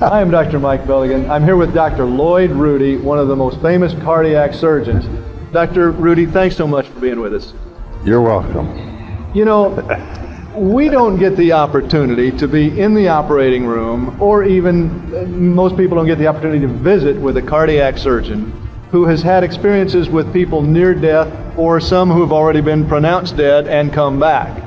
I am Dr. Mike Belligan. I'm here with Dr. Lloyd Rudy, one of the most famous cardiac surgeons. Dr. Rudy, thanks so much for being with us. You're welcome. You know, we don't get the opportunity to be in the operating room, or even most people don't get the opportunity to visit with a cardiac surgeon who has had experiences with people near death, or some who have already been pronounced dead and come back.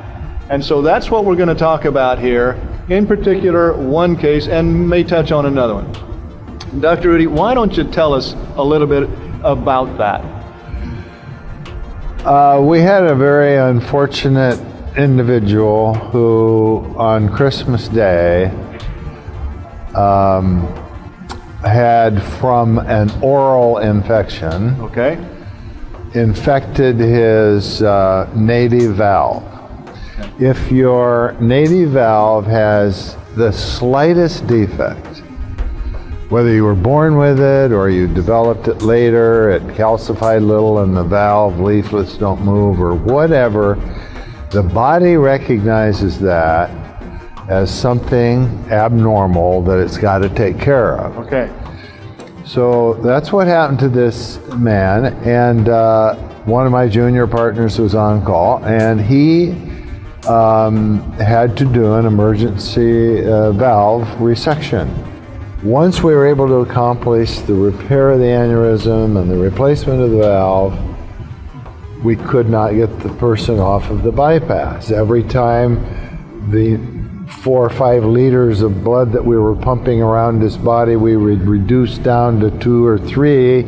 And so that's what we're going to talk about here, in particular one case, and may touch on another one. Dr. Rudy, why don't you tell us a little bit about that? We had a very unfortunate individual who on Christmas Day had, from an oral infection, infected his native valve. If your native valve has the slightest defect, whether you were born with it or you developed it later, it calcified a little and the valve leaflets don't move or whatever, the body recognizes that as something abnormal that it's got to take care of. Okay. So that's what happened to this man, and one of my junior partners was on call, and he had to do an emergency valve resection. Once we were able to accomplish the repair of the aneurysm and the replacement of the valve, we could not get the person off of the bypass. Every time the 4 or 5 liters of blood that we were pumping around his body, we would reduce down to 2 or 3,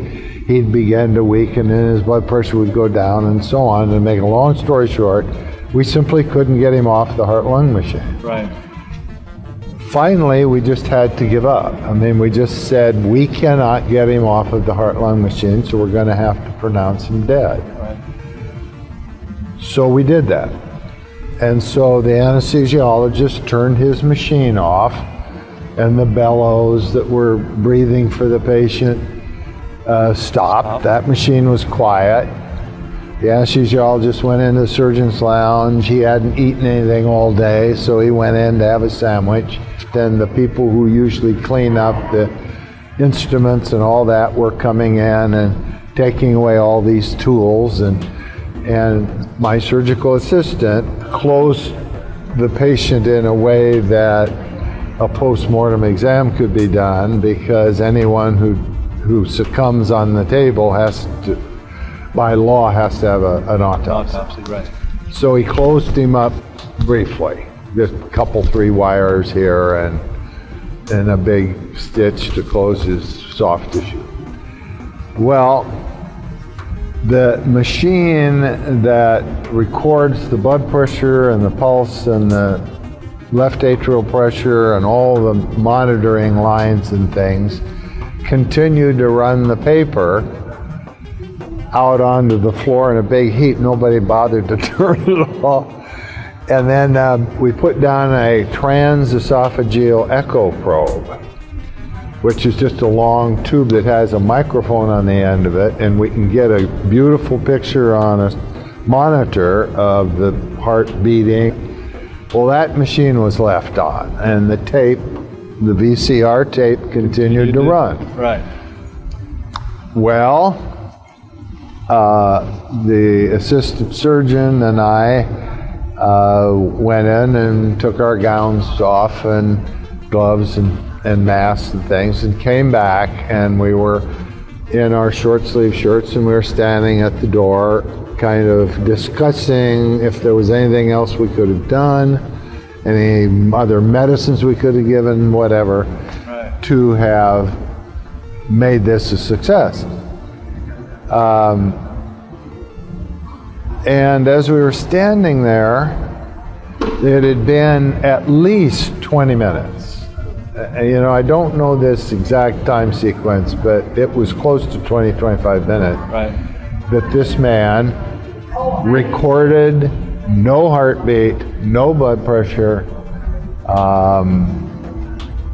he'd begin to weaken and his blood pressure would go down and so on. And make a long story short, we simply couldn't get him off the heart-lung machine. Right. Finally, we just had to give up. I mean, we just said, we cannot get him off of the heart-lung machine, so we're going to have to pronounce him dead. Right. So we did that. And so the anesthesiologist turned his machine off, and the bellows that were breathing for the patient stopped. That machine was quiet. The anesthesiologist went into the surgeon's lounge. He hadn't eaten anything all day, so he went in to have a sandwich. Then the people who usually clean up the instruments and all that were coming in and taking away all these tools, and my surgical assistant closed the patient in a way that a post-mortem exam could be done, because anyone who succumbs on the table has to, by law, has to have an autopsy. Right. So he closed him up briefly. Just a couple, 3 wires here and a big stitch to close his soft tissue. Well, the machine that records the blood pressure and the pulse and the left atrial pressure and all the monitoring lines and things continued to run the paper out onto the floor in a big heap. Nobody bothered to turn it off. And then we put down a transesophageal echo probe, which is just a long tube that has a microphone on the end of it, and we can get a beautiful picture on a monitor of the heart beating. Well, that machine was left on, and the tape, the VCR tape, continued to run. Right. Well, the assistant surgeon and I went in and took our gowns off and gloves and masks and things, and came back, and we were in our short sleeve shirts, and we were standing at the door kind of discussing if there was anything else we could have done, any other medicines we could have given, whatever, to have made this a success. And as we were standing there, it had been at least 20 minutes. You know, I don't know this exact time sequence, but it was close to 20, 25 minutes. Right. That this man recorded no heartbeat, no blood pressure,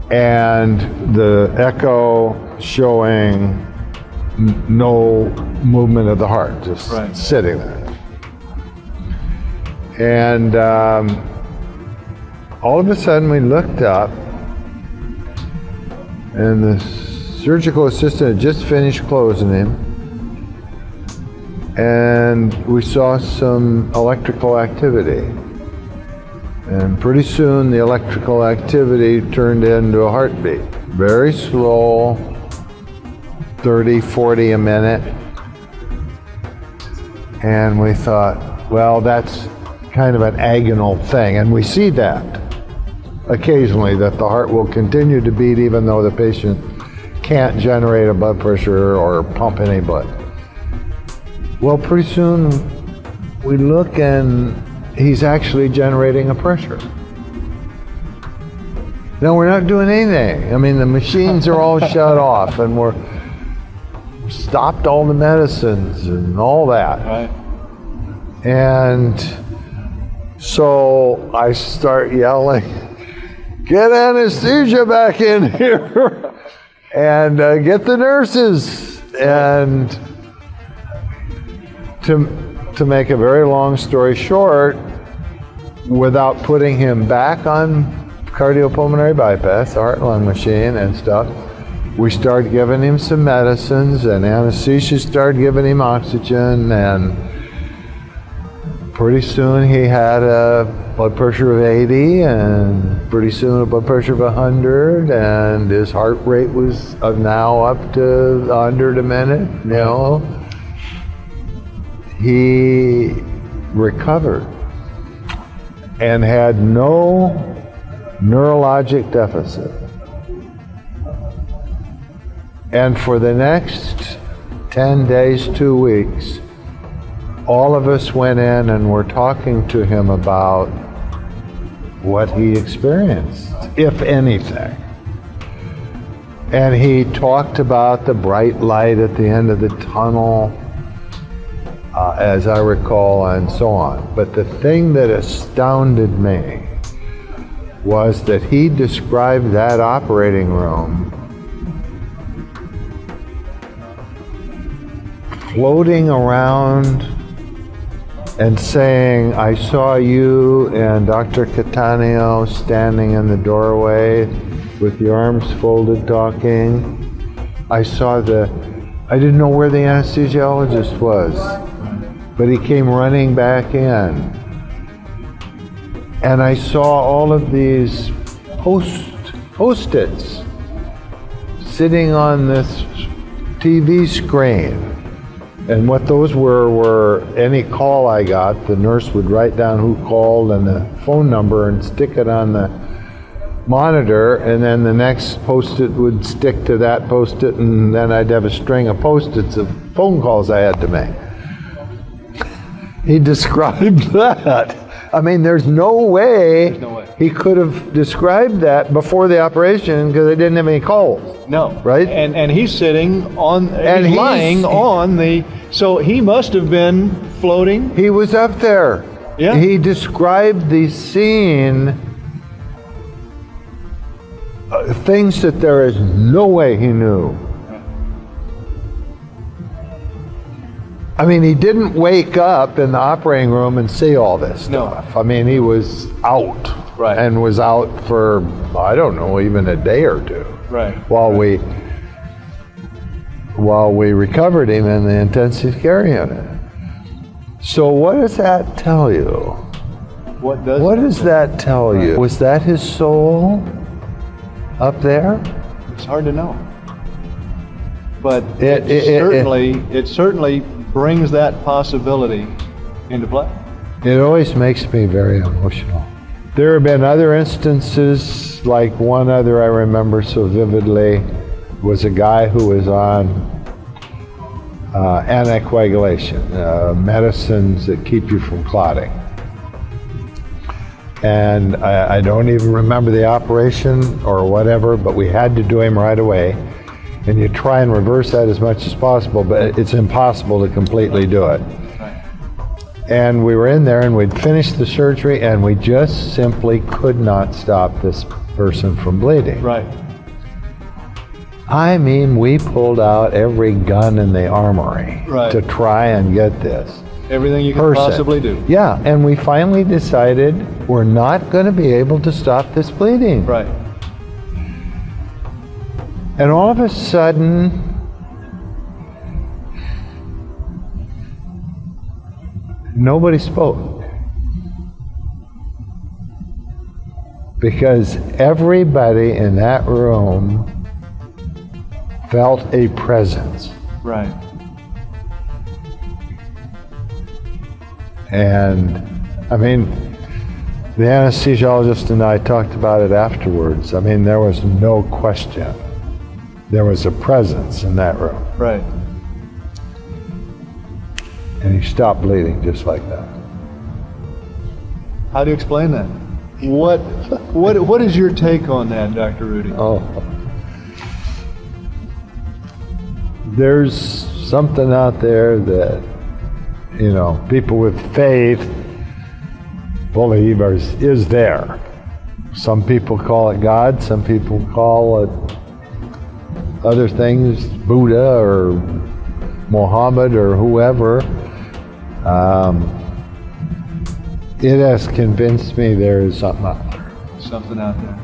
and the echo showing no movement of the heart, just sitting there. And all of a sudden we looked up, And the surgical assistant had just finished closing him, and we saw some electrical activity. And pretty soon the electrical activity turned into a heartbeat. Very slow, 30, 40 a minute. And we thought, well, that's kind of an agonal thing. And we see that occasionally, that the heart will continue to beat even though the patient can't generate a blood pressure or pump any blood. Well, pretty soon we look and he's actually generating a pressure. No, we're not doing anything. I mean, the machines are all shut off, and we're stopped all the medicines and all that. Right. And so I start yelling, "Get anesthesia back in here!" and get the nurses. And to make a very long story short, without putting him back on cardiopulmonary bypass, the heart and lung machine and stuff, we started giving him some medicines, and anesthesia started giving him oxygen, and pretty soon he had a blood pressure of 80, and pretty soon a blood pressure of 100, and his heart rate was now up to 100 a minute, you know. He recovered and had no neurologic deficit. And for the next 10 days, 2 weeks, all of us went in and were talking to him about what he experienced, if anything. And he talked about the bright light at the end of the tunnel, as I recall, and so on. But the thing that astounded me was that he described that operating room floating around and saying, "I saw you and Dr. Cattaneo standing in the doorway with your arms folded talking. I didn't know where the anesthesiologist was, but he came running back in. And I saw all of these Post-its sitting on this TV screen. And what those were any call I got, the nurse would write down who called and the phone number and stick it on the monitor, and then the next Post-it would stick to that Post-it, and then I'd have a string of Post-its of phone calls I had to make. He described that. I mean, there's no way he could have described that before the operation because they didn't have any calls. No. Right? And he's sitting on, and he's lying on the, so he must have been floating. He was up there. Yeah. He described the scene, things that there is no way he knew. I mean, he didn't wake up in the operating room and see all this stuff. No. I mean, he was out. Right. And was out for, I don't know, even a day or two. Right. While we recovered him in the intensive care unit. So what does that tell you? What does that tell you? Was that his soul up there? It's hard to know. But it certainly brings that possibility into play. It always makes me very emotional. There have been other instances, like one other I remember so vividly was a guy who was on anticoagulation, medicines that keep you from clotting. And I don't even remember the operation or whatever, but we had to do him right away. And you try and reverse that as much as possible, but it's impossible to completely do it. And we were in there and we'd finished the surgery and we just simply could not stop this person from bleeding. Right. I mean, we pulled out every gun in the armory to try and get this. Everything you could possibly do. Yeah, and we finally decided we're not going to be able to stop this bleeding. Right. And all of a sudden, nobody spoke. Because everybody in that room felt a presence. Right. And, I mean, the anesthesiologist and I talked about it afterwards. I mean, there was no question. There was a presence in that room. Right. And he stopped bleeding just like that. How do you explain that? What is your take on that, Dr. Rudy? Oh. There's something out there that, you know, people with faith believe is there. Some people call it God, some people call it other things, Buddha or Muhammad or whoever. It has convinced me there is something out there. Something out there.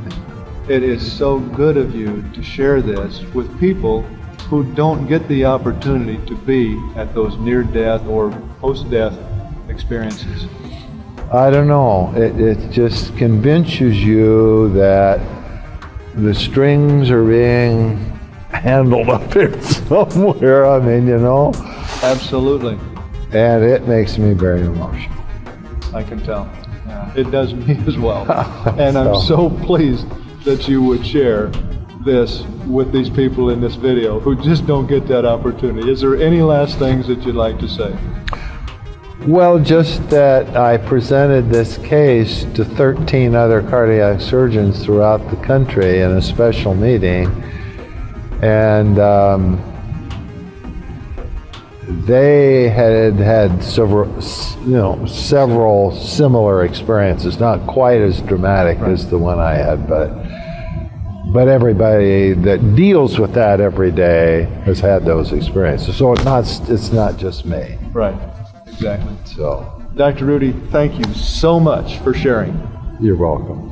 It is so good of you to share this with people who don't get the opportunity to be at those near-death or post-death experiences. I don't know. It just convinces you that the strings are being handled up here somewhere. I mean, you know. Absolutely. And it makes me very emotional. I can tell. Yeah. It does me as well. And I'm so pleased that you would share this with these people in this video who just don't get that opportunity. Is there any last things that you'd like to say? Well, just that I presented this case to 13 other cardiac surgeons throughout the country in a special meeting, and they had several similar experiences, not quite as dramatic as the one I had, but everybody that deals with that every day has had those experiences. So it's not just me. Right. Exactly. So, Dr. Rudy, thank you so much for sharing. You're welcome.